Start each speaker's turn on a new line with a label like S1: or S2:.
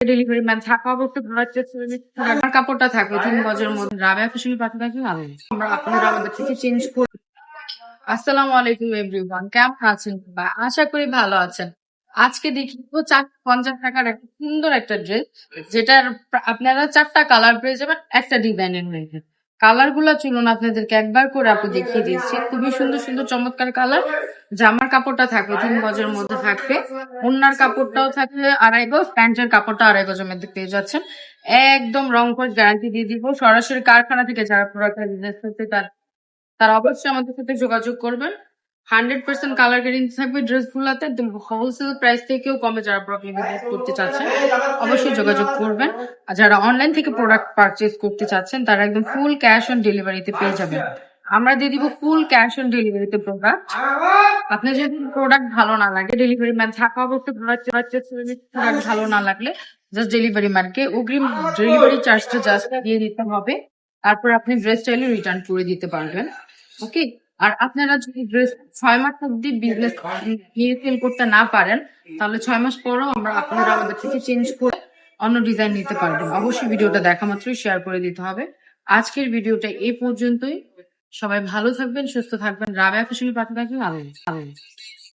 S1: Delivery man থাকা অবশ্যই আমার কাপড়টা থাকবে 3 গজের মধ্যে। রাবেয়া ফ্যাশনের পাশে থাকবে ভালো। আমরা আপনারা আমাদের থেকে চেঞ্জ করে। আসসালামু আলাইকুম এভরিওয়ান, কেমন আছেন? বা আশা করি ভালো আছেন। আজকে দেখিয়ে 450 টাকার একটা সুন্দর একটা ড্রেস, যেটার আপনারা 4টা কালার পেয়ে যাবেন একটা ডিজাইনের মধ্যে। কালার গুলা চলুন আপনাদেরকে একবার করে আপনি দেখিয়ে দিচ্ছি। খুবই সুন্দর সুন্দর চমৎকার কালার। জামার কাপড়টা থাকবে 3 গজের মধ্যে থাকবে, ওড়নার কাপড়টাও থাকবে 2.5 গজ, প্যান্টের কাপড়টা 2.5 গজের মধ্যে পেয়ে যাচ্ছেন। একদম রং কোড গ্যারান্টি দিয়ে দিব। সরাসরি কারখানা থেকে যারা প্রোডাক্ট বিজনেস করছে তারা অবশ্যই আমাদের সাথে যোগাযোগ করবেন। 100% কালার গ্যারেন্টি থাকবে ড্রেস গুলাতে। হোলসেল প্রাইস থেকেও কমে যারা প্রোডাক্ট বিজনেস করতে চাচ্ছেন অবশ্যই যোগাযোগ করবেন। আর যারা অনলাইন থেকে প্রোডাক্ট পারচেজ করতে চাচ্ছেন তারা একদম ফুল ক্যাশ অন ডেলিভারিতে পেয়ে যাবেন। আমরা দিয়ে দিব ফুল ক্যাশ অন ডেলিভারিতে প্রোডাক্ট। আপনার যদি প্রোডাক্ট ভালো না লাগে, ডেলিভারি ম্যান থাকা অবশ্যই প্রোডাক্ট ভালো না লাগলে জাস্ট ডেলিভারি ম্যানকে অগ্রিম ডেলিভারি চার্জটা জাস্ট দিয়ে দিতে হবে। তারপর আপনি ড্রেস চাইলে রিটার্ন করে দিতে পারবেন। ওকে। আর আপনারা যদি ড্রেস 6 মাস অব্দি বিজনেস নিয়ে সেল করতে না পারেন, তাহলে 6 মাস পরও আপনারা আমাদের থেকে চেঞ্জ করে অন্য ডিজাইন নিতে পারবেন। অবশ্যই ভিডিওটা দেখা মাত্রই শেয়ার করে দিতে হবে। আজকের ভিডিওটা এই পর্যন্তই। সবাই ভালো থাকবেন, সুস্থ থাকবেন। রাবেয়া ফ্যাশনের পাশে থাকবেন। আল্লাহ হাফেজ।